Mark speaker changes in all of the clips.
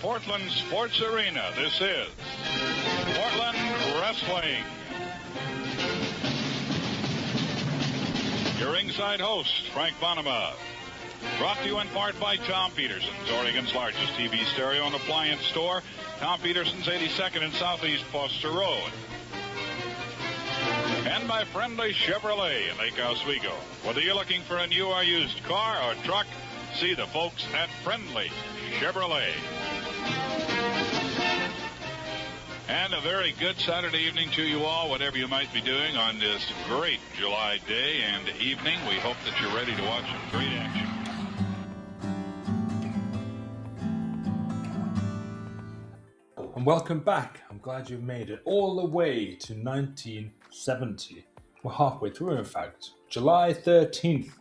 Speaker 1: Portland Sports Arena, this is Portland Wrestling. Your ringside host, Frank Bonema. Brought to you in part by Tom Peterson's, Oregon's largest TV stereo and appliance store. Tom Peterson's, 82nd and Southeast Foster Road. And by Friendly Chevrolet in Lake Oswego. Whether you're looking for a new or used car or truck, see the folks at Friendly Chevrolet. And a very good Saturday evening to you all, whatever you might be doing on this great July day and evening. We hope that you're ready to watch some great action.
Speaker 2: And welcome back. I'm glad you've made it all the way to 1970. We're halfway through, in fact. July 13th,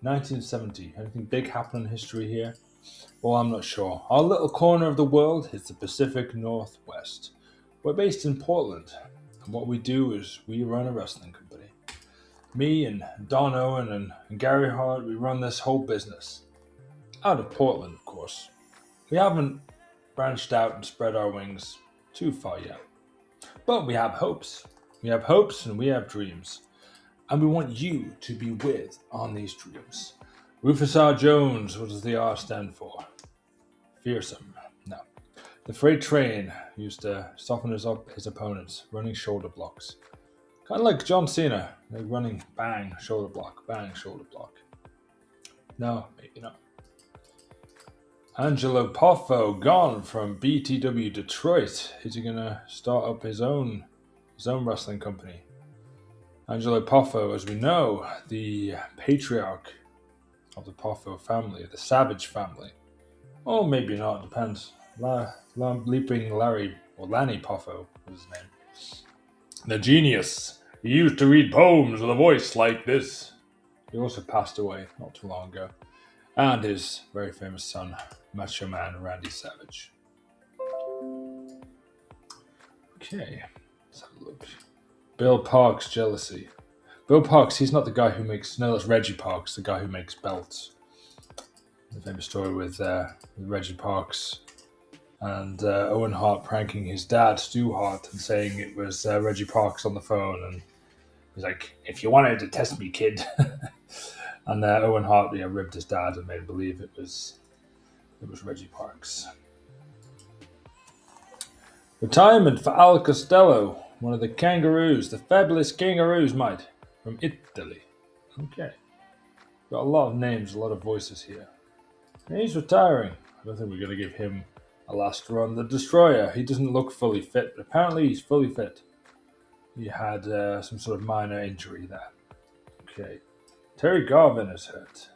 Speaker 2: 1970. Anything big happen in history here? Well, I'm not sure. Our little corner of the world is the Pacific Northwest. We're based in Portland, and what we do is we run a wrestling company. Me and Don Owen and Gary Hart, we run this whole business. Out of Portland, of course. We haven't branched out and spread our wings too far yet. But we have hopes. We have hopes and we have dreams. And we want you to be with on these dreams. Rufus R. Jones, what does the R stand for? Fearsome. No. The freight train used to soften his opponents, running shoulder blocks. Kind of like John Cena, like running bang, shoulder block, bang, shoulder block. No, maybe not. Angelo Poffo, gone from BTW Detroit. Is he going to start up his own wrestling company? Angelo Poffo, as we know, the patriarch of the Poffo family, the Savage family. Or maybe not, depends. Leaping Larry, or Lanny Poffo was his name. The genius. He used to read poems with a voice like this. He also passed away not too long ago. And his very famous son, Macho Man Randy Savage. Okay, let's have a look. Bill Parks' jealousy. Bill Parks, he's not the guy who makes... No, that's Reggie Parks, the guy who makes belts. The famous story with Reggie Parks and Owen Hart pranking his dad, Stu Hart, and saying it was Reggie Parks on the phone. And he's like, if you wanted to test me, kid. And Owen Hart ribbed his dad and made him believe it was Reggie Parks. Retirement for Al Costello, one of the kangaroos, the fabulous kangaroos, mate, from Italy. Okay. Got a lot of names, a lot of voices here. And he's retiring. I don't think we're going to give him a last run. The Destroyer, he doesn't look fully fit, but apparently he's fully fit. He had some sort of minor injury there. Okay. Terry Garvin is hurt.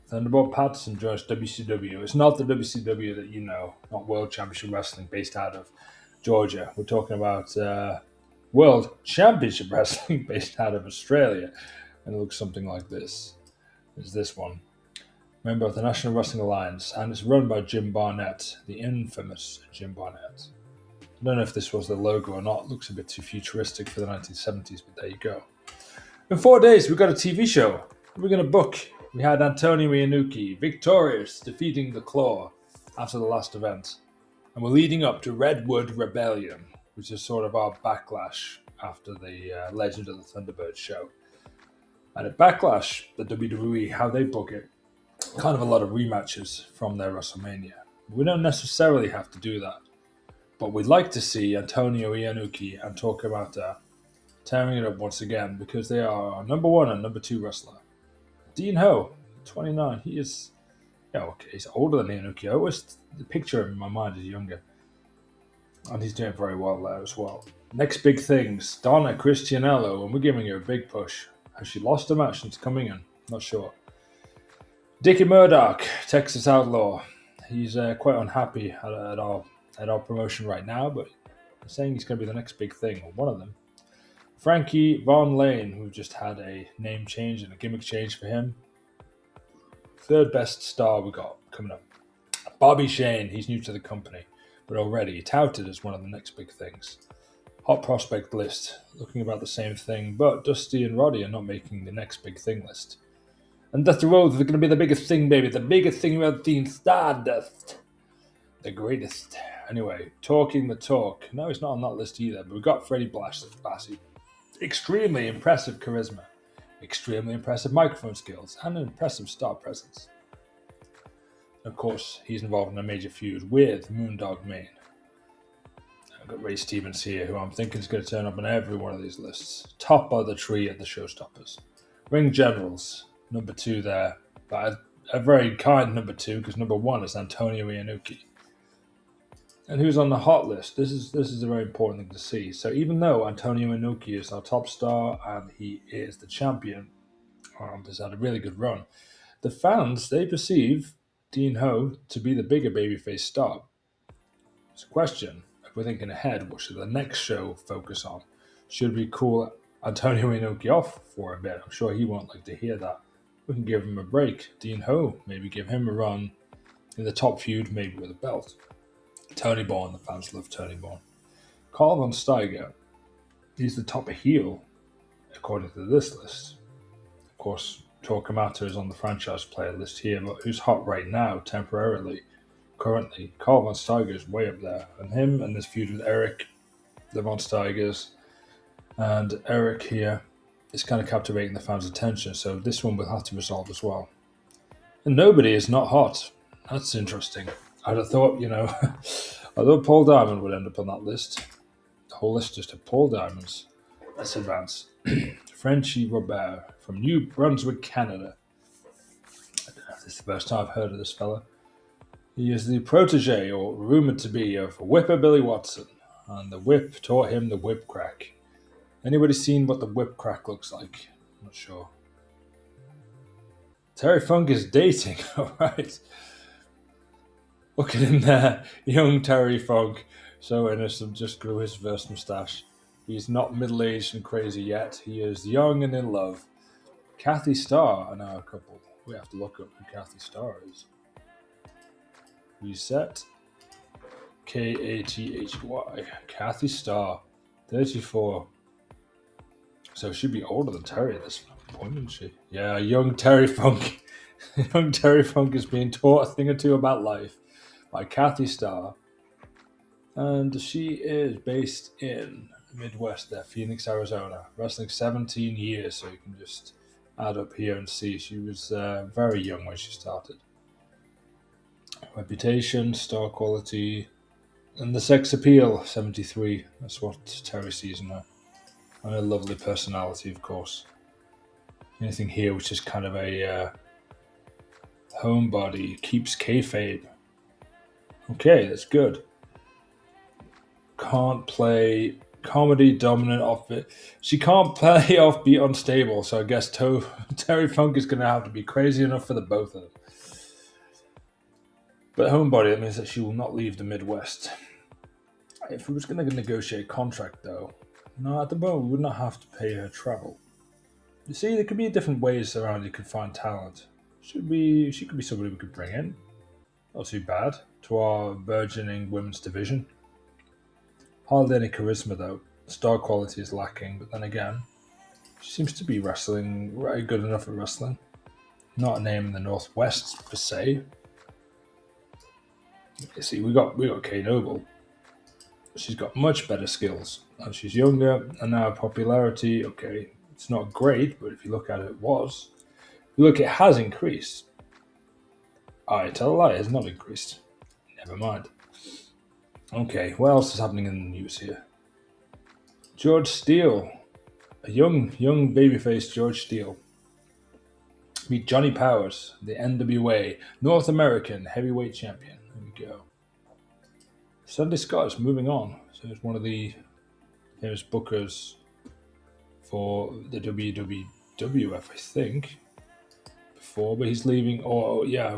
Speaker 2: Thunderbolt Patterson joins WCW. It's not the WCW that you know, not World Championship Wrestling based out of Georgia. We're talking about World Championship Wrestling based out of Australia. And it looks something like this. It's this one. Member of the National Wrestling Alliance, and it's run by Jim Barnett, the infamous Jim Barnett. I don't know if this was the logo or not. It looks a bit too futuristic for the 1970s, but there you go. In 4 days, we've got a TV show. We're going to book. We had Antonio Iannucci, victorious, defeating the Claw after the last event. And we're leading up to Redwood Rebellion, which is sort of our backlash after the Legend of the Thunderbird show. And at Backlash, the WWE, how they book it, kind of a lot of rematches from their WrestleMania. We don't necessarily have to do that. But we'd like to see Antonio Iannucci and Kamata tearing it up once again because they are our number 1 and number 2 wrestler. Dean Ho, 29. He is, he's older than Iannucci. I always picture him in my mind as younger. And he's doing very well there as well. Next big things, Donna Christianello, and we're giving her a big push. Has she lost a match since coming in? Not sure. Dickie Murdoch, Texas Outlaw. He's quite unhappy at our promotion right now, but he's saying he's going to be the next big thing, or one of them. Frankie Von Lane, who just had a name change and a gimmick change for him. Third best star we got coming up. Bobby Shane, he's new to the company, but already touted as one of the next big things. Hot prospect list, looking about the same thing, but Dusty and Roddy are not making the next big thing list. And Dusty Rhodes is going to be the biggest thing, baby. The biggest thing you ever seen, Stardust. The greatest. Anyway, talking the talk. No, he's not on that list either, but we've got Freddie Blassie. Extremely impressive charisma, extremely impressive microphone skills, and an impressive star presence. Of course, he's involved in a major feud with Moondog Mayne. I've got Ray Stevens here, who I'm thinking is going to turn up on every one of these lists. Top of the tree at the Showstoppers. Ring Generals, number 2 there, but a very kind number 2, because number 1 is Antonio Inoki. And who's on the hot list? This is a very important thing to see. So even though Antonio Inoki is our top star and he is the champion, has had a really good run, the fans, they perceive Dean Ho to be the bigger babyface star. It's a question. If we're thinking ahead, what should the next show focus on? Should we call Antonio Inoki off for a bit? I'm sure he won't like to hear that. We can give him a break. Dean Ho, maybe give him a run in the top feud, maybe with a belt. Tony Bourne, the fans love Tony Bourne. Carl Von Steiger, he's the top heel, according to this list. Of course, Tor Kamata is on the franchise player list here, but who's hot right now, temporarily, currently? Carl Von Steiger is way up there. And him and this feud with Eric, the Von Steigers, and Eric here is kind of captivating the fans' attention, so this one will have to resolve as well. And nobody is not hot. That's interesting. I'd have thought, I thought Paul Diamond would end up on that list. The whole list just of Paul Diamonds. Let's advance. Frenchie Robert from New Brunswick, Canada. This is the first time I've heard of this fella. He is the protege, or rumoured to be, of Whipper Billy Watson. And the whip taught him the whip crack. Anybody seen what the whip crack looks like? I'm not sure. Terry Funk is dating, alright. Look at him there, young Terry Funk, so innocent, just grew his first moustache. He's not middle-aged and crazy yet. He is young and in love. Kathy Starr are now a couple. We have to look up who Kathy Starr is. Reset. Kathy. Kathy Starr, 34. So she'd be older than Terry at this point, isn't she? Yeah, young Terry Funk. Young Terry Funk is being taught a thing or two about life by Kathy Starr, and she is based in Midwest there, Phoenix, Arizona, wrestling 17 years, so you can just add up here and see she was very young when she started. Reputation, star quality, and the sex appeal, 73, that's what Terry sees in her, and a lovely personality, of course. Anything here which is kind of a homebody, keeps kayfabe. Okay, that's good. Can't play comedy, dominant, offbeat. She can't play offbeat, unstable, so I guess Terry Funk is going to have to be crazy enough for the both of them. But homebody, that means that she will not leave the Midwest. If we was going to negotiate a contract, though, no, at the moment we would not have to pay her travel. You see, there could be different ways around you could find talent. She could be somebody we could bring in. Not too bad. To our burgeoning women's division. Hardly any charisma though. Star quality is lacking, but then again, she seems to be wrestling very good enough at wrestling. Not a name in the Northwest per se. You see, we got Kay Noble. She's got much better skills. And she's younger, and now popularity, okay, it's not great, but if you look at it, it was. If you look, it has increased. I tell a lie, it has not increased. Never mind. Okay, what else is happening in the news here? George Steele. A young babyface George Steele. Meet Johnny Powers, the NWA North American Heavyweight Champion. There we go. Sunday Scott is moving on. So he's one of the famous bookers for the WWF, I think. Before, but he's leaving.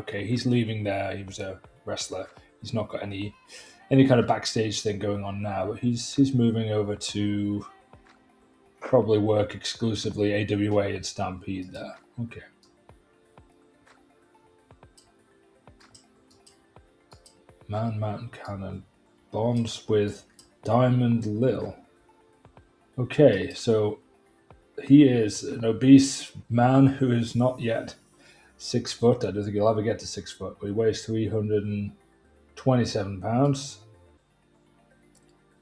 Speaker 2: He's leaving there. He was a wrestler. He's not got any kind of backstage thing going on now, but he's moving over to probably work exclusively AWA and Stampede there. Okay. Mountain Cannon bonds with Diamond Lil. Okay, so he is an obese man who is not yet 6 foot. I don't think he'll ever get to 6 foot, but he weighs 300 and £27.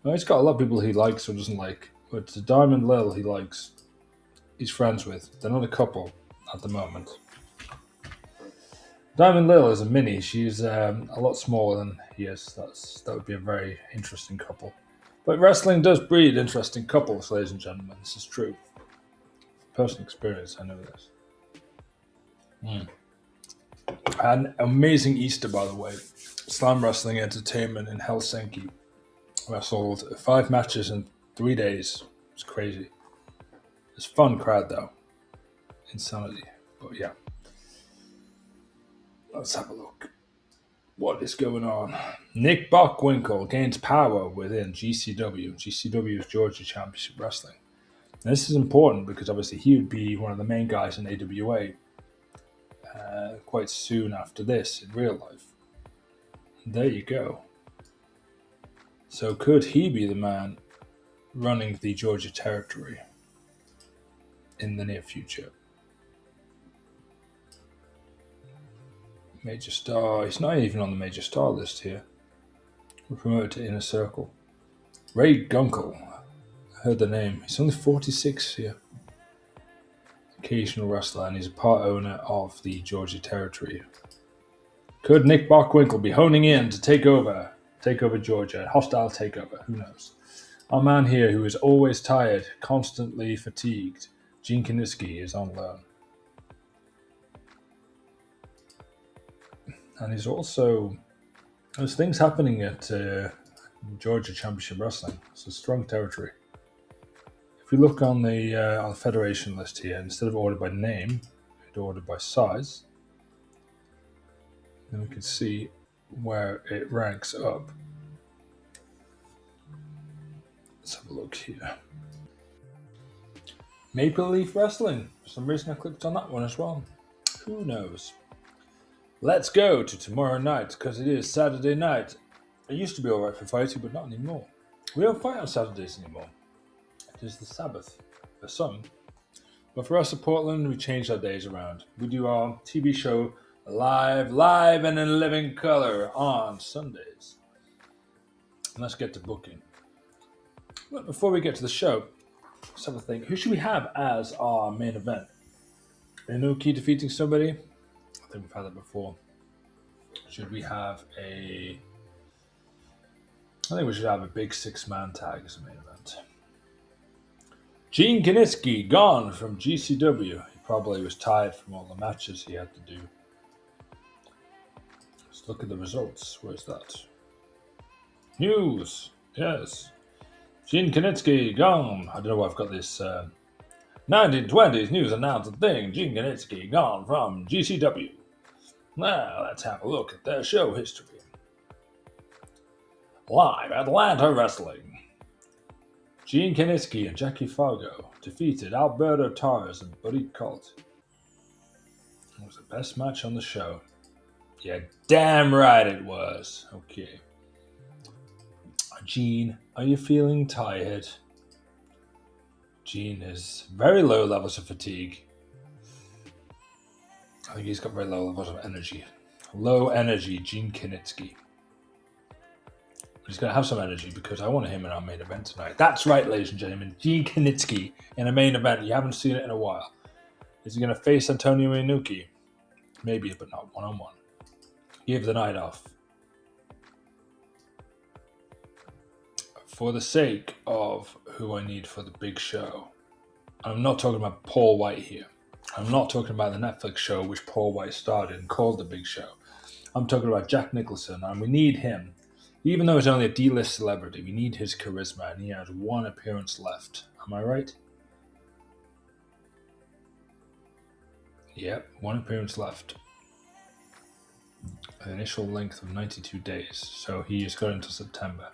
Speaker 2: Well, he's got a lot of people he likes or doesn't like, but the Diamond Lil he likes, he's friends with. They're not a couple at the moment. Diamond Lil is a mini. She's a lot smaller than he is. That would be a very interesting couple. But wrestling does breed interesting couples, ladies and gentlemen. This is true. Personal experience, I know this. An amazing Easter, by the way. Slam Wrestling Entertainment in Helsinki wrestled 5 matches in 3 days. It's crazy. It's a fun crowd, though. Insanity. But yeah. Let's have a look. What is going on? Nick Bockwinkel gains power within GCW. GCW is Georgia Championship Wrestling. Now, this is important because obviously he would be one of the main guys in AWA quite soon after this in real life. There you go. So could he be the man running the Georgia territory in the near future? Major Star. He's not even on the Major Star list here. We're promoted to Inner Circle. Ray Gunkel. I heard the name. He's only 46 here. Occasional wrestler, and he's a part owner of the Georgia territory. Could Nick Bockwinkel be honing in to take over Georgia? Hostile takeover. Who knows? Our man here, who is always tired, constantly fatigued, Gene Kiniski, is on loan. And he's also... There's things happening at Georgia Championship Wrestling. It's a strong territory. If we look on the federation list here, instead of ordered by name, it's ordered by size. Then we can see where it ranks up. Let's have a look here. Maple Leaf Wrestling. For some reason I clicked on that one as well. Who knows? Let's go to tomorrow night, because it is Saturday night. It used to be alright for fighting, but not anymore. We don't fight on Saturdays anymore. It is the Sabbath for some. But for us at Portland, we changed our days around. We do our TV show live and in living color on Sundays. And let's get to booking. But before we get to the show, let's have a think. Who should we have as our main event? Inoki defeating somebody? I think we've had that before. Should we have I think we should have a big 6-man tag as a main event. Gene Kiniski gone from GCW. He probably was tired from all the matches he had to do. Let's look at the results. Where's that? News. Yes. Gene Kiniski gone. I don't know why I've got this 1920s news announcement thing. Gene Kiniski gone from GCW. Now, let's have a look at their show history. Live Atlanta Wrestling. Gene Kiniski and Jackie Fargo defeated Alberto Torres and Buddy Colt. It was the best match on the show. Yeah, damn right it was. Okay. Gene, are you feeling tired? Gene has very low levels of fatigue. I think he's got very low levels of energy. Low energy, Gene Kiniski. He's going to have some energy because I want him in our main event tonight. That's right, ladies and gentlemen. Gene Kiniski in a main event. You haven't seen it in a while. Is he going to face Antonio Inoki? Maybe, but not one-on-one. Give the night off. For the sake of who I need for the big show, I'm not talking about Paul White here. I'm not talking about the Netflix show which Paul White started and called The Big Show. I'm talking about Jack Nicholson, and we need him. Even though he's only a D-list celebrity, we need his charisma, and he has one appearance left. Am I right? Yep, one appearance left. An initial length of 92 days, so he has got until September.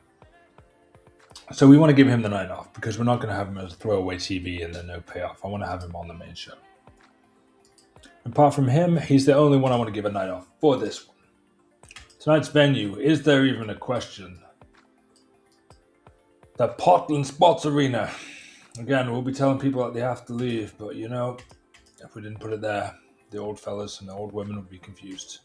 Speaker 2: So we want to give him the night off, because we're not going to have him as throwaway TV and then no payoff. I want to have him on the main show. Apart from him, he's the only one I want to give a night off for this one. Tonight's venue, is there even a question? The Portland Sports Arena. Again, we'll be telling people that they have to leave, but you know, if we didn't put it there, the old fellas and the old women would be confused.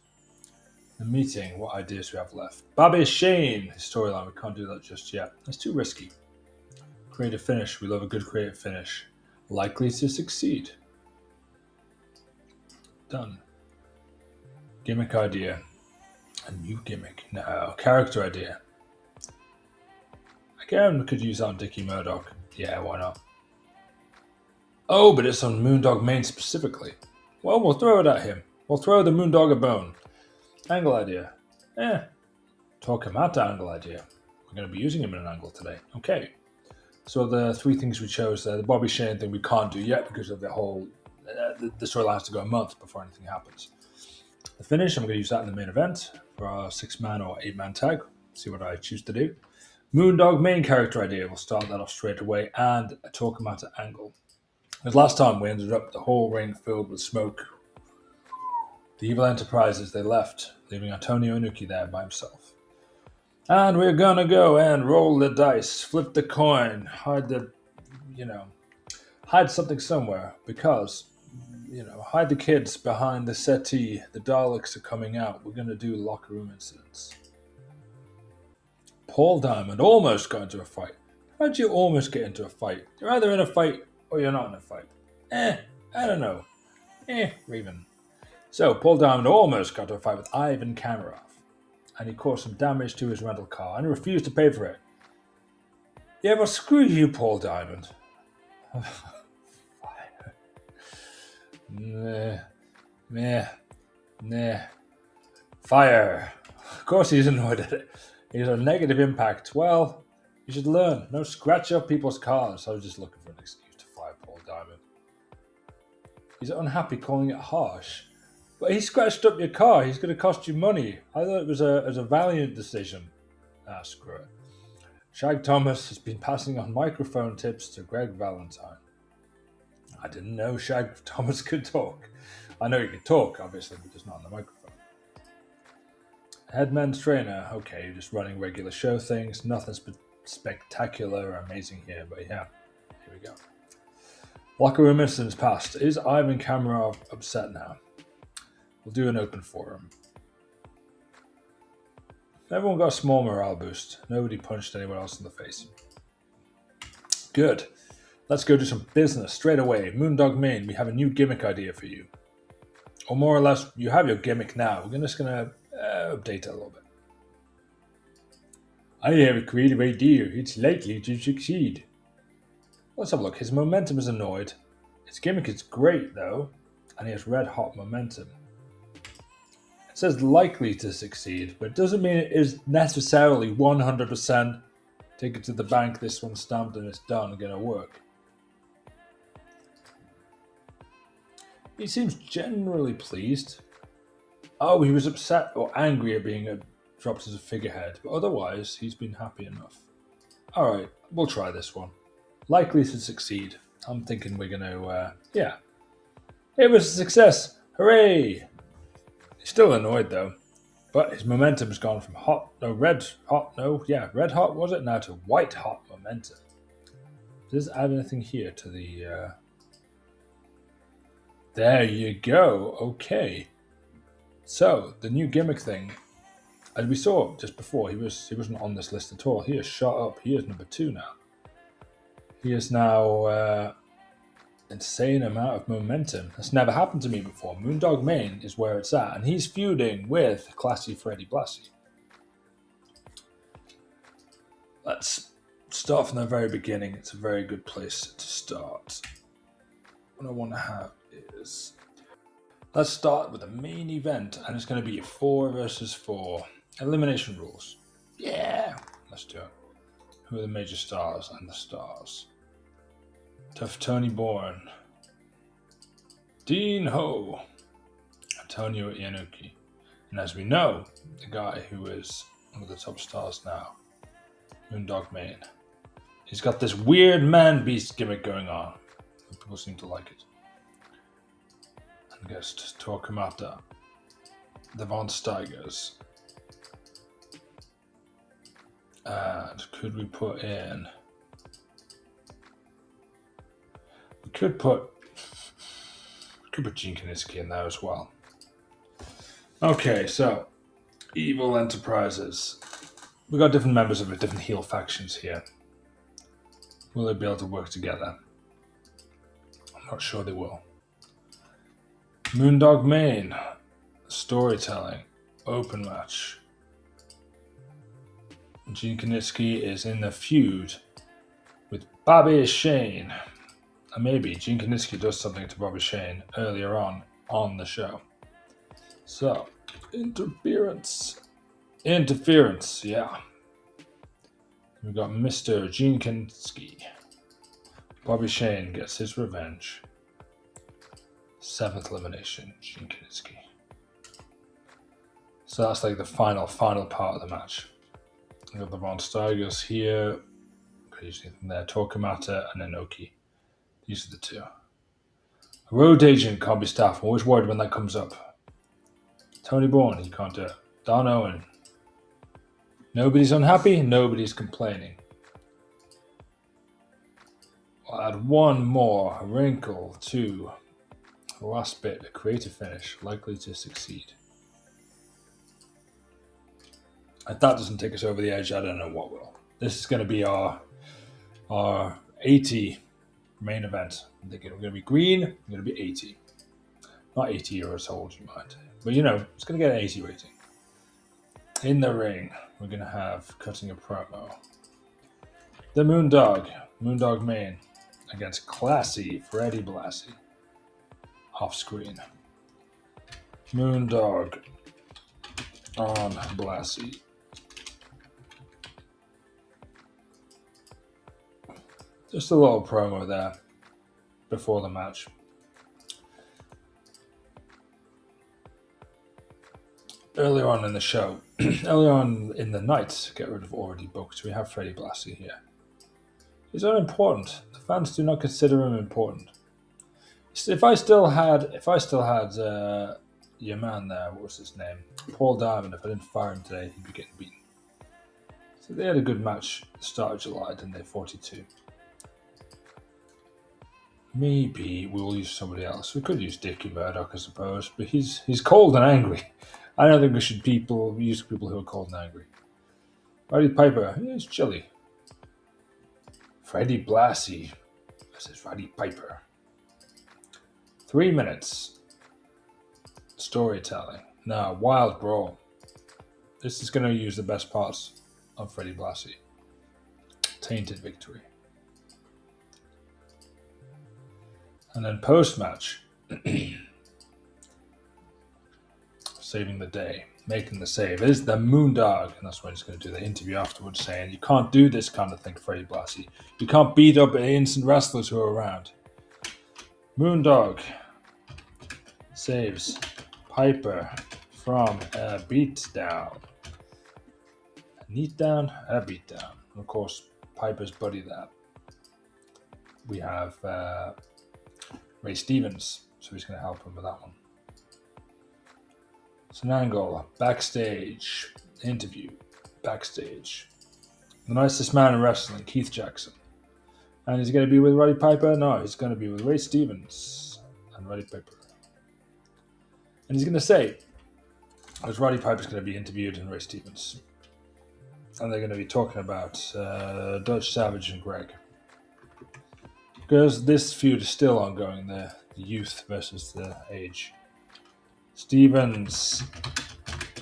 Speaker 2: The meeting, what ideas do we have left? Bobby Shane, his storyline, we can't do that just yet. That's too risky. Creative finish, we love a good creative finish. Likely to succeed. Done. Gimmick idea. A new gimmick. No. Character idea. Again, we could use that on Dickie Murdoch. Yeah, why not? Oh, but it's on Moondog Main specifically. Well, we'll throw it at him. We'll throw the Moondog a bone. Angle idea. Talk Kamata angle idea. We're going to be using him in an angle today. Okay. So the three things we chose there, the Bobby Shane thing we can't do yet because of the whole... the storyline has to go a month before anything happens. The finish, I'm going to use that in the main event for our 6-man or 8-man tag. See what I choose to do. Moondog main character idea. We'll start that off straight away. And a Talk Kamata angle. Because last time we ended up the whole ring filled with smoke. The Evil Enterprises, they left, leaving Antonio Inoki there by himself. And we're gonna go and roll the dice, flip the coin, hide something somewhere, because, hide the kids behind the settee. The Daleks are coming out. We're gonna do locker room incidents. Paul Diamond almost got into a fight. How'd you almost get into a fight? You're either in a fight or you're not in a fight. I don't know. Raven. So, Paul Diamond almost got into a fight with Ivan Kamarov, and he caused some damage to his rental car and refused to pay for it. Yeah, well, screw you, Paul Diamond. Fire. Of course he's annoyed at it. He's a negative impact. Well, you should learn. No scratch up people's cars. I was just looking for an excuse to fire Paul Diamond. He's unhappy calling it harsh. But he scratched up your car. He's going to cost you money. I thought it was a valiant decision. Screw it. Shag Thomas has been passing on microphone tips to Greg Valentine. I didn't know Shag Thomas could talk. I know he could talk, obviously, but just not on the microphone. Headman's trainer. Okay, just running regular show things. Nothing spectacular or amazing here, but yeah, here we go. Locker room incidents past. Is Ivan Kamarov upset now? We'll do an open forum. Everyone got a small morale boost. Nobody punched anyone else in the face. Good. Let's go do some business straight away. Moondog Main, we have a new gimmick idea for you. Or more or less, you have your gimmick now. We're just going to update it a little bit. I have a creative idea. It's likely to succeed. Let's have a look. His momentum is annoyed. His gimmick is great, though. And he has red hot momentum. It says likely to succeed, but it doesn't mean it is necessarily 100%. Take it to the bank, this one's stamped and it's done, gonna work. He seems generally pleased. Oh, he was upset or angry at being dropped as a figurehead, but otherwise he's been happy enough. Alright, we'll try this one. Likely to succeed. I'm thinking we're gonna, yeah. It was a success! Hooray! He's still annoyed though, but his momentum's gone from red hot was it, now to white hot momentum. Does this add anything here to the, there you go, okay. So, the new gimmick thing, as we saw just before, he wasn't on this list at all. He is shot up, he is number 2 now. He is now, insane amount of momentum. That's never happened to me before. Moondog Main is where it's at, and he's feuding with Classy Freddy Blassie. Let's start from the very beginning. It's a very good place to start. What I want to have is... let's start with the main event, and it's going to be a 4 versus 4. Elimination rules. Yeah! Let's do it. Who are the major stars and the stars? Tough Tony Bourne, Dean Ho, Antonio Inoki, and as we know, the guy who is one of the top stars now, Moondog Main. He's got this weird man-beast gimmick going on. People seem to like it. And guest Talk Kamata, the Von Steigers. And could we put in... We could put Gene Kiniski in there as well. Okay, so Evil Enterprises. We've got different members of the different heel factions here. Will they be able to work together? I'm not sure they will. Moondog Main. Storytelling. Open match. Gene Kanitsky is in the feud with Bobby Shane. And maybe Gene Kanitsky does something to Bobby Shane earlier on the show. So, interference. Interference, yeah. We've got Mr. Gene Kanitsky. Bobby Shane gets his revenge. 7th elimination, Gene Kanitsky. So that's like the final part of the match. We've got the Von Steigers here. Usually from there, Kamata and Inoki. These are the two. Road agent can't be staffed. I'm always worried when that comes up. Tony Bourne, he can't do it. Don Owen. Nobody's unhappy, nobody's complaining. I'll add one more wrinkle to the last bit, a creative finish, likely to succeed. If that doesn't take us over the edge, I don't know what will. This is going to be our 80 main event. I'm thinking we're going to be green, we're going to be 80. Not 80 years old, you might. But it's going to get an 80 rating. In the ring, we're going to have cutting a promo. The Moondog Main, against classy Freddie Blassie. Off screen. Moondog on Blassie. Just a little promo there before the match. Earlier on in the show, earlier on in the night, get rid of already booked, we have Freddie Blassie here. He's unimportant. The fans do not consider him important. If I still had your man there, what was his name? Paul Diamond, if I didn't fire him today, he'd be getting beaten. So they had a good match at the start of July, didn't they? 42. Maybe we'll use somebody else. We could use Dickie Murdoch, I suppose, but he's cold and angry. I don't think we should use people who are cold and angry. Roddy Piper, he's chilly. Freddie Blassie versus Roddy Piper. 3 minutes. Storytelling. Now, Wild Brawl. This is going to use the best parts of Freddie Blassie. Tainted victory. And then post-match, saving the day, making the save, is the Moondog. And that's when he's going to do the interview afterwards saying, you can't do this kind of thing, Freddie Blassie. You can't beat up innocent wrestlers who are around. Moondog saves Piper from a beatdown. A neat down, a beatdown. And of course, Piper's buddy there. We have Ray Stevens, so he's going to help him with that one. It's an angle, backstage, interview, backstage. The nicest man in wrestling, Keith Jackson. And he's going to be with Roddy Piper? No, he's going to be with Ray Stevens and Roddy Piper. And he's going to say, as Roddy Piper's going to be interviewed and Ray Stevens. And they're going to be talking about Dutch Savage and Greg. Because this feud is still ongoing, the youth versus the age. Stevens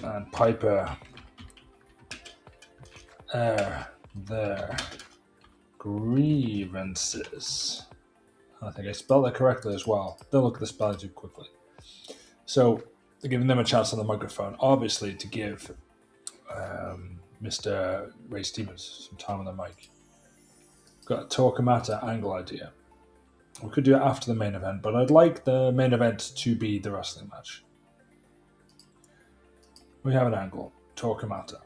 Speaker 2: and Piper air their grievances. I think I spelled that correctly as well. Don't look at the spelling too quickly. So they're giving them a chance on the microphone, obviously to give Mr. Ray Stevens some time on the mic. Got a Kamata angle idea. We could do it after the main event, but I'd like the main event to be the wrestling match. We have an angle. Kamata.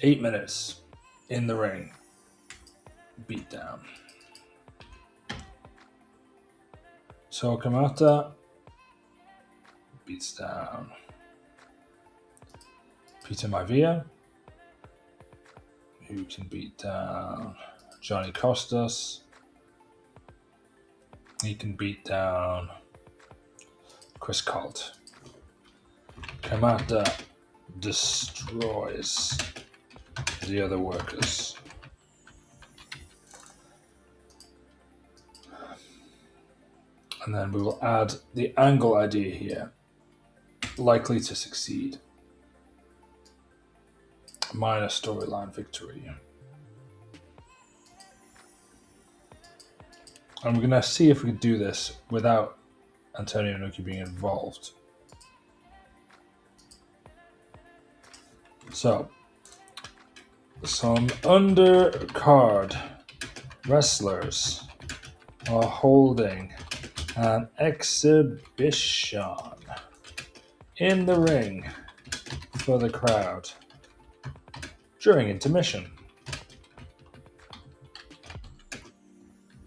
Speaker 2: 8 minutes in the ring. Beat down. Kamata beats down Peter Maivia, who can beat down Johnny Costas. He can beat down Chris Colt. Kamata destroys the other workers. And then we will add the angle idea here. Likely to succeed. Minor storyline victory. And we're going to see if we can do this without Antonio Inoki being involved. So, some undercard wrestlers are holding an exhibition in the ring for the crowd during intermission.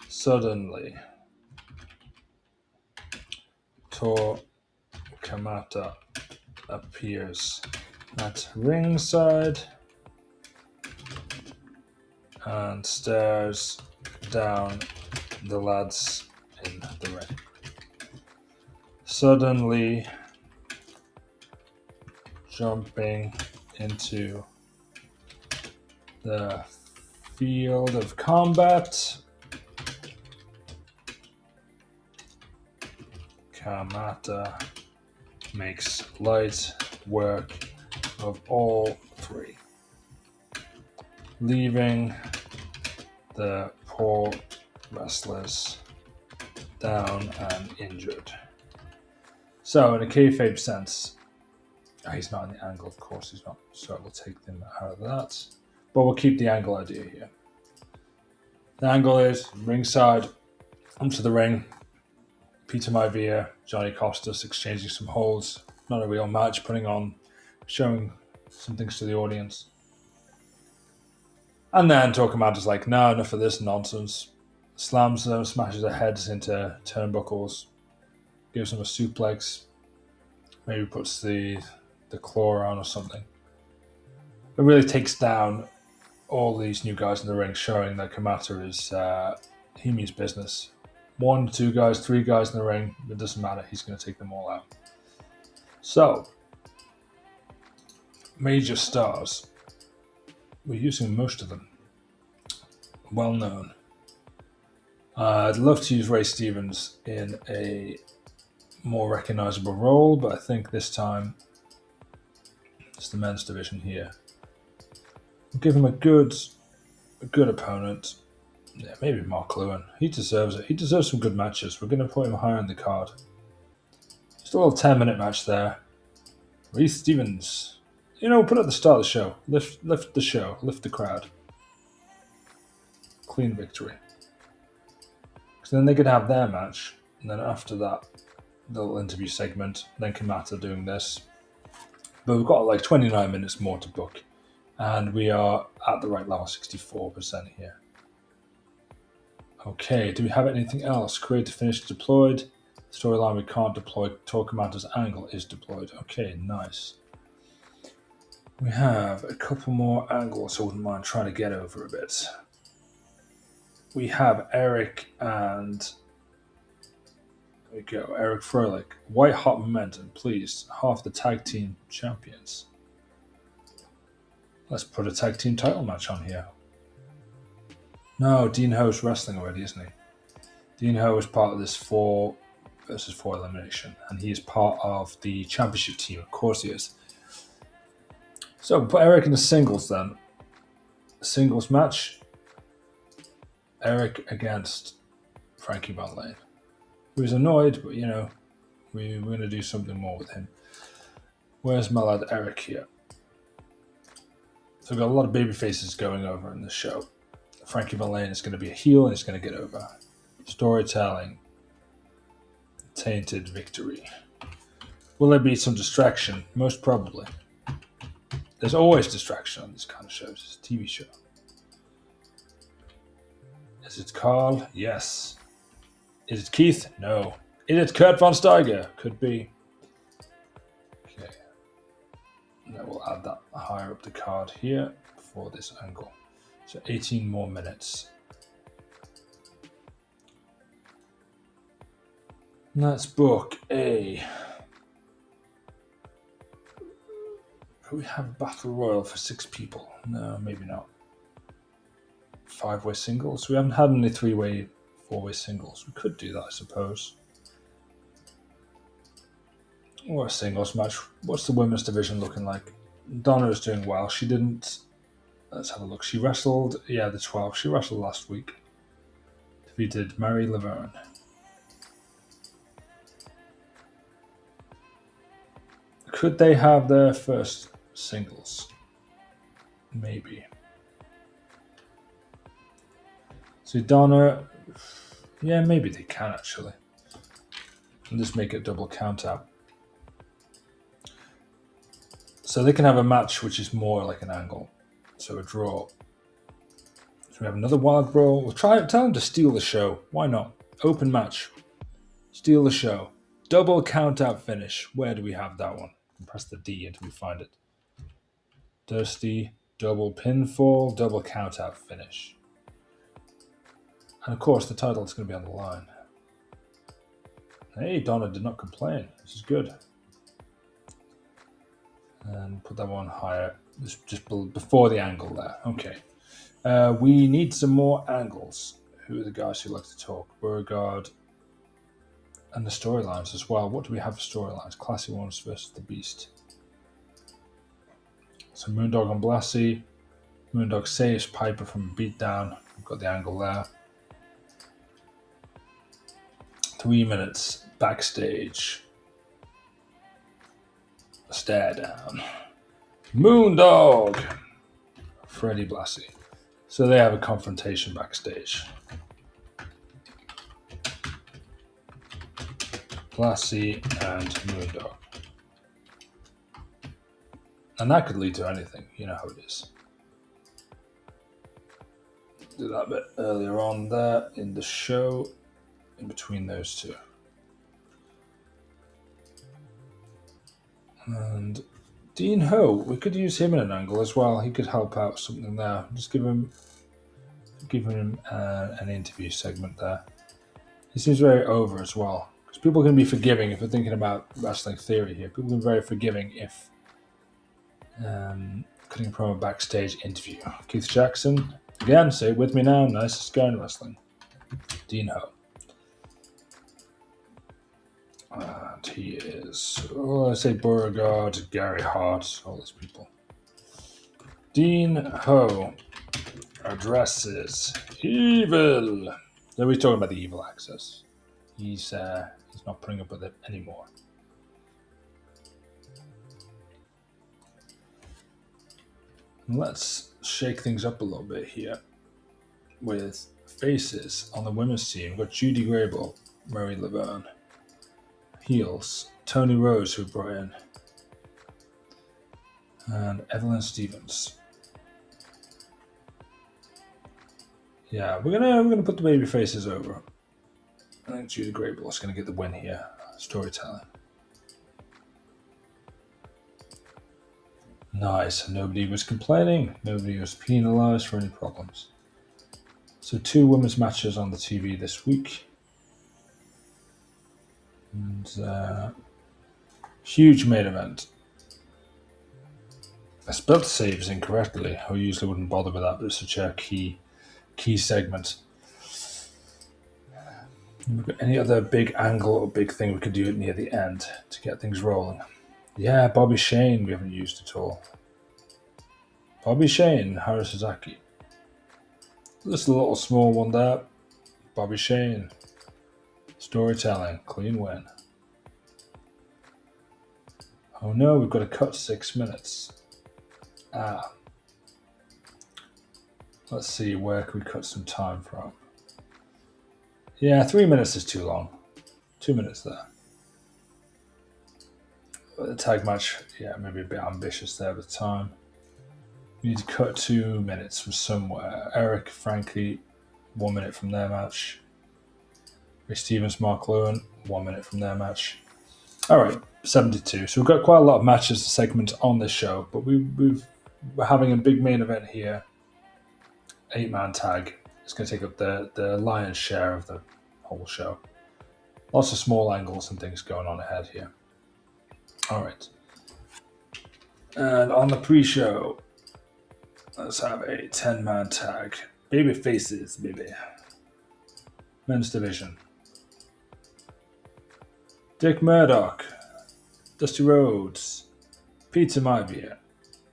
Speaker 2: Suddenly, Kamata appears at ringside and stares down the lads in the ring. Suddenly, jumping into the field of combat, Kamata makes light work of all three, leaving the poor wrestlers down and injured. So, in a kayfabe sense, he's not in the angle, of course he's not, so we'll take them out of that. But we'll keep the angle idea here. The angle is ringside, onto the ring, Peter Maivia, Johnny Costas exchanging some holds. Not a real match, showing some things to the audience. And then Torquemada's like, no, enough of this nonsense. Slams them, smashes their heads into turnbuckles, gives them a suplex, maybe puts the claw on or something. It really takes down all these new guys in the ring, showing that Kamata is, he means business. 1, 2 guys, 3 guys in the ring, it doesn't matter, he's going to take them all out. So, major stars. We're using most of them. Well known. I'd love to use Ray Stevens in a more recognizable role, but I think this time it's the men's division here. We'll give him a good opponent. Yeah, maybe Mark Lewin. He deserves it. He deserves some good matches. We're going to put him higher on the card. Just a little 10-minute match there. Ray Stevens. We'll put it at the start of the show. Lift the show. Lift the crowd. Clean victory. Because then they could have their match. And then after that, little interview segment. Then Kamata doing this. But we've got like 29 minutes more to book. And we are at the right level, 64% here. Okay, do we have anything else? Create to finish deployed. Storyline we can't deploy. Torquemada's angle is deployed. Okay, nice. We have a couple more angles I wouldn't mind trying to get over a bit. We have Eric and... There we go, Eric Froelich. White hot momentum, please. Half the tag team champions. Let's put a tag team title match on here. No, Dean Ho's wrestling already, isn't he? Dean Ho is part of this 4 versus 4 elimination, and he is part of the championship team. Of course he is. So we'll put Eric in the singles then. Singles match. Eric against Frankie Van Lane. He was annoyed, but we're going to do something more with him. Where's my lad Eric here? So we've got a lot of baby faces going over in this show. Frankie Van Lane is going to be a heel and he's going to get over. Storytelling. Tainted victory. Will there be some distraction? Most probably. There's always distraction on this kind of shows. It's a TV show. Is it Carl? Yes. Is it Keith? No. Is it Kurt Von Steiger? Could be. Okay. Now we'll add that higher up the card here for this angle. So 18 more minutes. Let's book a Do we have a battle royal for 6 people? No, maybe not. 5-way singles? We haven't had any 3-way, 4-way singles. We could do that, I suppose. Or a singles match. What's the women's division looking like? Donna is doing well. She didn't... Let's have a look. She wrestled... Yeah, the 12. She wrestled last week. Defeated Mary Laverne. Could they have their first singles? Maybe. So Donna... Yeah, maybe they can actually. And just make it double count out. So they can have a match which is more like an angle. So a draw. So we have another wild brawl. We'll tell them to steal the show. Why not? Open match. Steal the show. Double count out finish. Where do we have that one? Press the D until we find it. Dusty, double pinfall, double count out finish. And of course the title is going to be on the line. Hey, Donna did not complain. This is good. And put that one higher, just before the angle there. Okay. We need some more angles. Who are the guys who like to talk? Beauregard. And the storylines as well. What do we have for storylines? Classy Ones versus the Beast. So Moondog and Blassie. Moondog saves Piper from a beatdown. We've got the angle there. 3 minutes backstage. Stare down. Moondog. Freddie Blassie. So they have a confrontation backstage. Blassie and Moondog. And that could lead to anything. You know how it is. Do that bit earlier on there in the show. In between those two. And Dean Ho, we could use him in an angle as well. He could help out something there. Just give him an interview segment there. He seems very over as well. Because people can be forgiving if we're thinking about wrestling theory here. People can be very forgiving if cutting a promo backstage interview. Keith Jackson, again, say it with me now, nicest guy in wrestling. Dean Ho. And he is, I say Beauregard, Gary Hart, all these people. Dean Ho addresses evil. Then we're talking about the evil access. He's not putting up with it anymore. Let's shake things up a little bit here with faces on the women's team. We've got Judy Grable, Mary Laverne. Heels, Tony Rose, who brought in, and Evelyn Stevens. Yeah, we're gonna put the baby faces over. I think Judy Grable is gonna get the win here. Storytelling. Nice. Nobody was complaining. Nobody was penalised for any problems. So 2 women's matches on the TV this week. And huge main event. I spelled saves incorrectly. I usually wouldn't bother with that, but it's such a key segment. We've got any other big angle or big thing we could do near the end to get things rolling? Yeah, Bobby Shane we haven't used at all. Bobby Shane, Haru Suzaki. Just a little small one there. Bobby Shane. Storytelling, clean win. Oh no, we've got to cut 6 minutes. Let's see, where can we cut some time from? Yeah, 3 minutes is too long. 2 minutes there. But the tag match, yeah, maybe a bit ambitious there with time. We need to cut 2 minutes from somewhere. Eric, Frankie, 1 minute from their match. Ray Stevens, Mark Lewin, 1 minute from their match. All right, 72. So we've got quite a lot of matches to segment on this show, but we're having a big main event here. 8-man tag. It's going to take up the lion's share of the whole show. Lots of small angles and things going on ahead here. All right. And on the pre-show, let's have a 10-man tag. Baby faces, baby. Men's division. Dick Murdoch, Dusty Rhodes, Peter Maivia,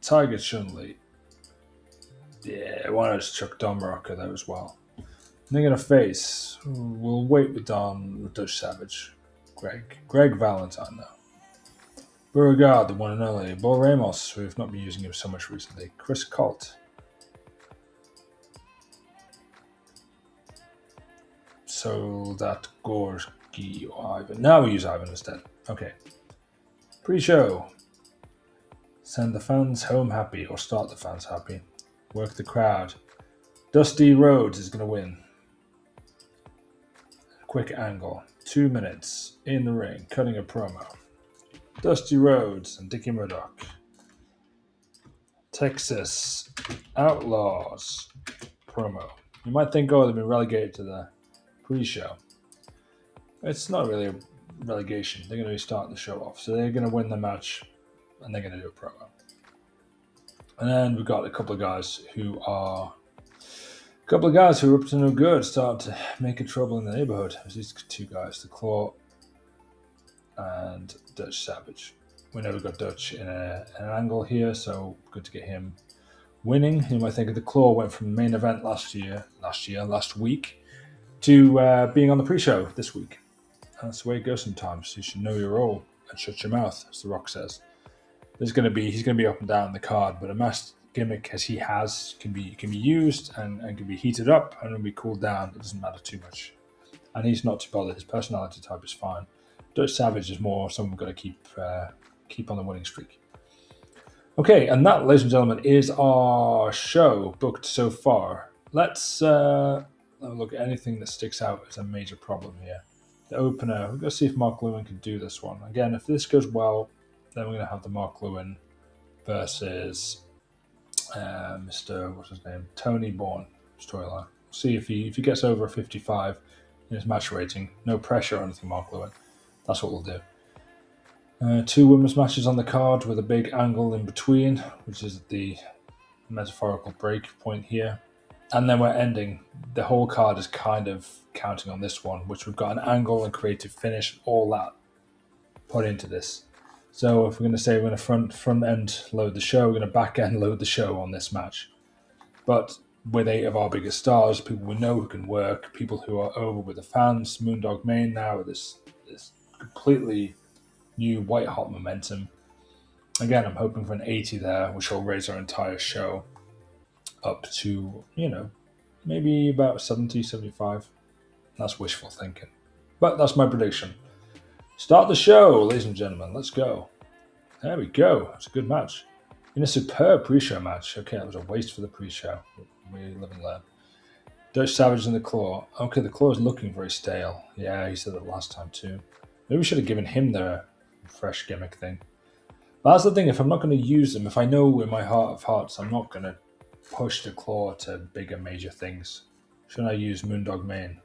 Speaker 2: Tiger Chun-Li. Yeah, why not just chuck Don Morocco there as well? And they're going to face, we'll wait with Don, with Dutch Savage, Greg Valentine now. Beauregard, the one and only, Bull Ramos, we've not been using him so much recently, Chris Colt, Soldat Gorski or Ivan. Now we use Ivan instead. Okay. Pre-show. Send the fans home happy or start the fans happy. Work the crowd. Dusty Rhodes is going to win. Quick angle. 2 minutes in the ring, cutting a promo. Dusty Rhodes and Dickie Murdoch. Texas Outlaws promo. You might think, oh, they've been relegated to the pre-show. It's not really a relegation. They're going to be starting the show off. So they're going to win the match and they're going to do a promo. And then we've got a couple of guys who are up to no good, starting to make a trouble in the neighborhood. There's these two guys, the Claw and Dutch Savage. We know we've got Dutch in an angle here, so good to get him winning. You might think of the Claw went from the main event last week, to being on the pre-show this week. And that's the way it goes sometimes. You should know your role and shut your mouth, as The Rock says. He's going to be up and down the card, but a masked gimmick as he has can be used and can be heated up and can be cooled down. It doesn't matter too much. And he's not too bothered. His personality type is fine. Dutch Savage is more someone we've got to keep on the winning streak. Okay, and that, ladies and gentlemen, is our show booked so far. Let's look at anything that sticks out as a major problem here. The opener, we're going to see if Mark Lewin can do this one. Again, if this goes well, then we're going to have the Mark Lewin versus Tony Bourne storyline. See if he gets over 55 in his match rating. No pressure or anything, Mark Lewin. That's what we'll do. 2 women's matches on the card with a big angle in between, which is the metaphorical break point here. And then we're ending. The whole card is kind of counting on this one, which we've got an angle and creative finish, all that put into this. So if we're going to say we're going to front end load the show, we're going to back end load the show on this match. But with 8 of our biggest stars, people we know who can work, people who are over with the fans, Moondog Mayne now with this completely new white hot momentum. Again, I'm hoping for an 80 there, which will raise our entire show up to, maybe about 70, 75. That's wishful thinking. But that's my prediction. Start the show, ladies and gentlemen. Let's go. There we go. It's a good match. In a superb pre-show match. Okay, that was a waste for the pre-show. We live and learn. Dutch Savage and the Claw. Okay, the Claw is looking very stale. Yeah, he said that last time too. Maybe we should have given him the fresh gimmick thing. But that's the thing. If I'm not going to use them, if I know in my heart of hearts I'm not going to push the Claw to bigger major things, shouldn't I use Moondog Mayne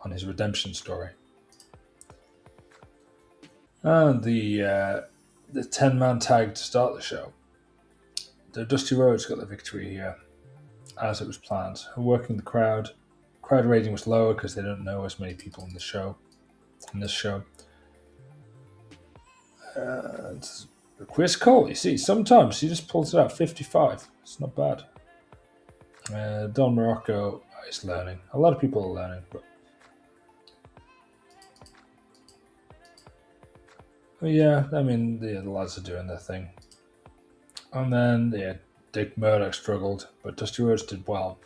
Speaker 2: on his redemption story? And the 10-man tag to start the show. The Dusty Rhodes got the victory here, as it was planned. Working the crowd. Crowd rating was lower because they don't know as many people in this show. Chris Cole, you see, sometimes he just pulls it out 55. It's not bad. Don Morocco is learning. A lot of people are learning, but yeah, I mean, the lads are doing their thing. And then, Dick Murdoch struggled, but Dusty Rhodes did well.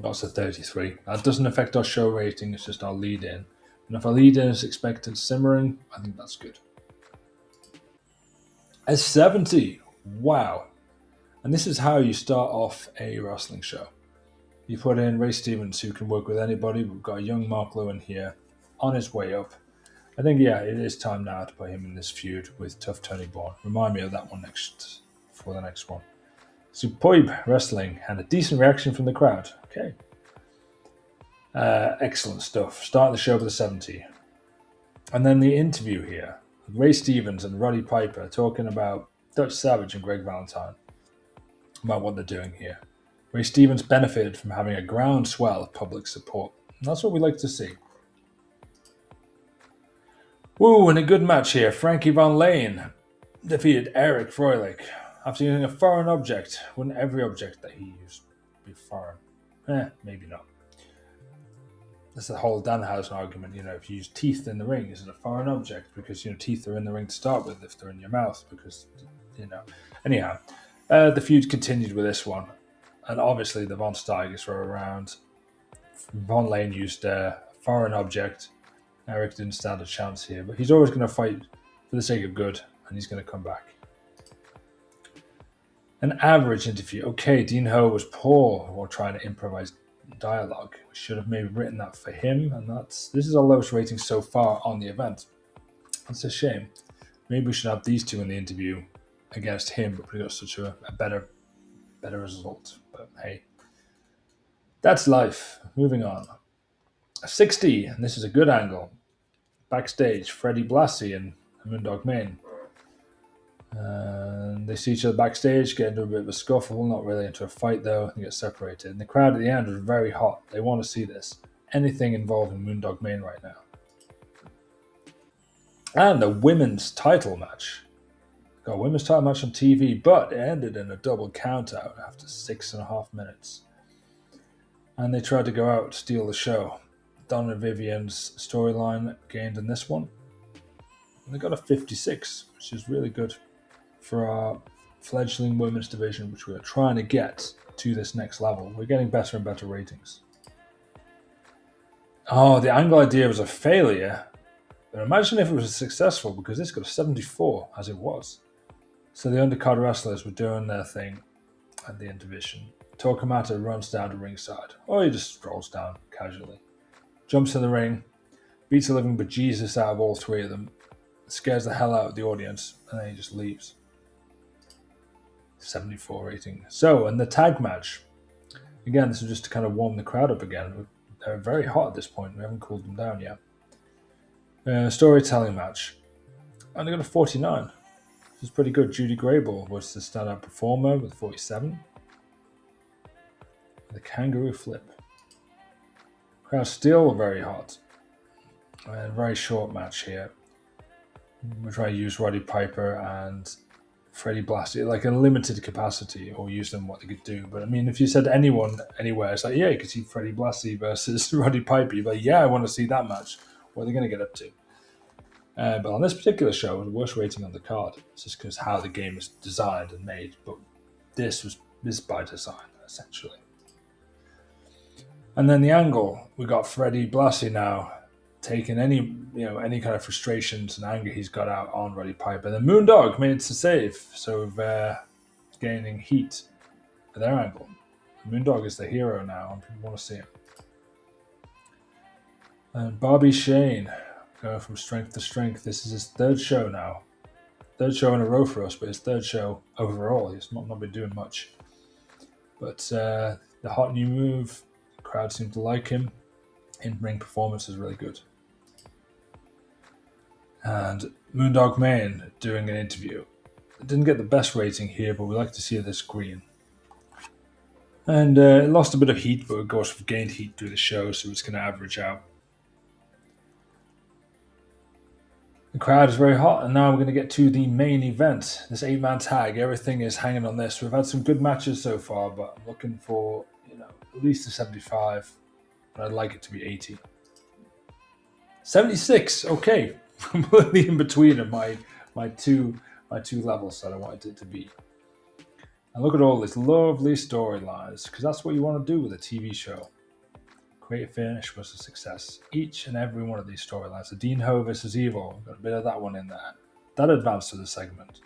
Speaker 2: Got to 33. That doesn't affect our show rating, it's just our lead-in. And if our lead-in is expected simmering, I think that's good. A 70. Wow. And this is how you start off a wrestling show. You put in Ray Stevens, who can work with anybody. We've got a young Mark Lewin here on his way up. I think, it is time now to put him in this feud with Tough Tony Bourne. Remind me of that one for the next one. Superb wrestling and a decent reaction from the crowd. Okay. Excellent stuff. Start the show with a 70. And then the interview here. Ray Stevens and Roddy Piper talking about Dutch Savage and Greg Valentine about what they're doing here. Ray Stevens benefited from having a groundswell of public support. And that's what we like to see. Woo, and a good match here. Frankie Von Lane defeated Eric Froelich after using a foreign object. Wouldn't every object that he used be foreign? Maybe not. That's the whole Danhausen argument. If you use teeth in the ring, is it a foreign object? Because, teeth are in the ring to start with if they're in your mouth. Because, Anyhow, the feud continued with this one. And obviously the Von Steigers were around. Von Lane used a foreign object. Eric didn't stand a chance here. But he's always going to fight for the sake of good. And he's going to come back. An average interview. Okay, Dean Ho was poor while trying to improvise dialogue. We should have maybe written that for him. And this is our lowest rating so far on the event. That's a shame. Maybe we should have these two in the interview against him. But we got such a better result. But hey, that's life. Moving on. 60, and this is a good angle. Backstage, Freddie Blassie and Moondog Mayne. And they see each other backstage, get into a bit of a scuffle, not really into a fight though, and get separated. And the crowd at the end was very hot. They want to see this. Anything involving Moondog Mayne right now. And the women's title match. Got a women's title match on TV, but it ended in a double count out after 6.5 minutes. And they tried to go out, steal the show. Donna Vivian's storyline gained in this one. And they got a 56, which is really good for our fledgling women's division, which we're trying to get to this next level. We're getting better and better ratings. Oh, the angle idea was a failure. But imagine if it was successful, because this got a 74, as it was. So the undercard wrestlers were doing their thing at the intermission. Kamata runs down to ringside. Or he just strolls down casually. Jumps in the ring, beats the living bejesus out of all three of them, scares the hell out of the audience, and then he just leaves. 74 rating. So, in the tag match, again, this was just to kind of warm the crowd up again. They're very hot at this point. We haven't cooled them down yet. Storytelling match. And they got a 49. This is pretty good. Judy Grable was the standout performer with 47. The kangaroo flip. Crowd still very hot. A very short match here. We try to use Roddy Piper and Freddie Blassie like a limited capacity, or use them what they could do. But I mean, if you said anyone anywhere, it's like, yeah, you could see Freddie Blassie versus Roddy Piper. You'd be like, yeah, I want to see that match. What are they going to get up to? But on this particular show, the worst rating on the card. It's just because how the game is designed and made. But this is by design, essentially. And then the angle, we got Freddie Blassie now taking any kind of frustrations and anger he's got out on Roddy Piper. The Moondog made it to save, so they're gaining heat for their angle. The Moondog is the hero now, and people want to see him. And Bobby Shane going from strength to strength. This is his third show now. Third show in a row for us, but his third show overall. He's not been doing much. But the hot new move, the crowd seem to like him. In-ring performance is really good. And Moondog Mayne doing an interview. It didn't get the best rating here, but we like to see this green. And it lost a bit of heat, but of course we've gained heat through the show, so it's going to average out. The crowd is very hot, and now we're going to get to the main event. This 8-man tag, everything is hanging on this. We've had some good matches so far, but I'm looking for at least a 75. But I'd like it to be 80. 76, okay. Completely in between of my two levels that I wanted it to be. And look at all these lovely storylines, because that's what you want to do with a TV show. Create a finish was a success. Each and every one of these storylines. The Dean Ho versus Evil, got a bit of that one in there. That advanced to the segment.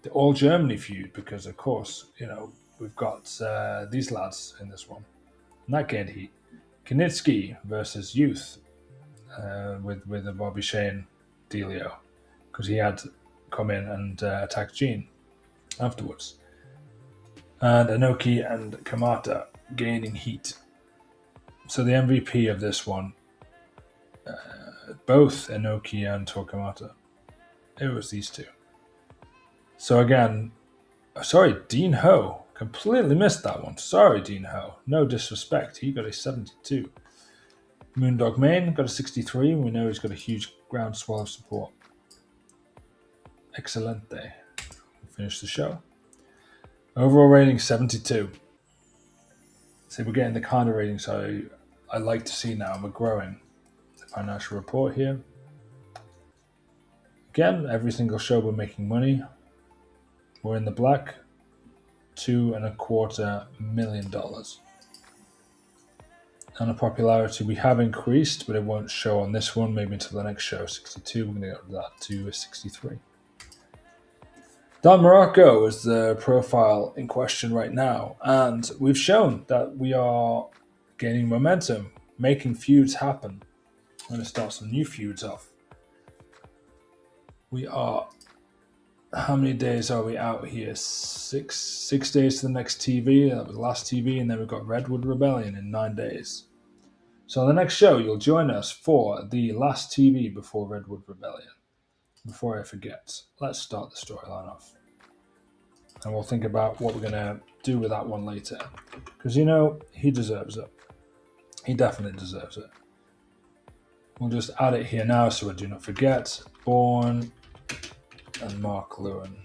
Speaker 2: The All Germany feud, because of course, we've got these lads in this one. And that gained heat. Knitsky versus Youth with the Bobby Shane dealio, because he had come in and attacked Gene afterwards. And Inoki and Kamata gaining heat. So the MVP of this one, both Inoki and Kamata, it was these two. So again, sorry, Dean Ho. Completely missed that one. Sorry, Dean Ho. No disrespect. He got a 72. Moondog Main got a 63. We know he's got a huge groundswell of support. Excelente. We'll finish the show. Overall rating 72. See, we're getting the kind of ratings I like to see now. We're growing. The financial report here. Again, every single show we're making money. We're in the black. $2.25 million. On the popularity, we have increased, but it won't show on this one. Maybe until the next show, 62. We're going to get that to 63. Don Morocco is the profile in question right now, and we've shown that we are gaining momentum, making feuds happen. I'm going to start some new feuds off. We are... How many days are we out here? Six days to the next TV. That was last TV, and then we've got Redwood Rebellion in 9 days. So on the next show, you'll join us for the last TV before Redwood Rebellion. Before I forget, let's start the storyline off. And we'll think about what we're going to do with that one later. Because, you know, he deserves it. He definitely deserves it. We'll just add it here now so I do not forget. Bourne and Mark Lewin.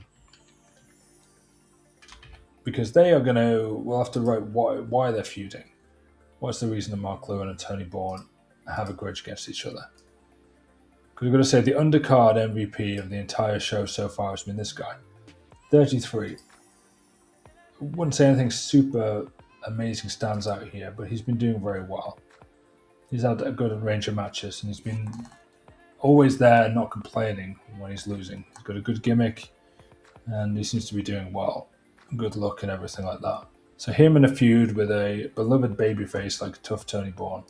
Speaker 2: Because they are going to... We'll have to write why they're feuding. What's the reason that Mark Lewin and Tony Bourne have a grudge against each other? Because we've got to say the undercard MVP of the entire show so far has been this guy. 33. I wouldn't say anything super amazing stands out here, but he's been doing very well. He's had a good range of matches, and he's been always there, not complaining when he's losing. He's got a good gimmick, and he seems to be doing well. Good look and everything like that. So him in a feud with a beloved babyface like tough Tony Bourne,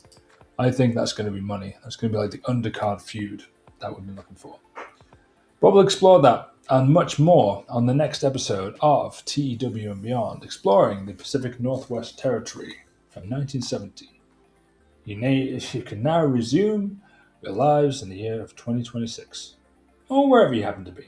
Speaker 2: I think that's going to be money. That's going to be like the undercard feud that we've been looking for. But we'll explore that and much more on the next episode of TEW and Beyond, exploring the Pacific Northwest Territory from 1970. You can now resume your lives in the year of 2026, or wherever you happen to be.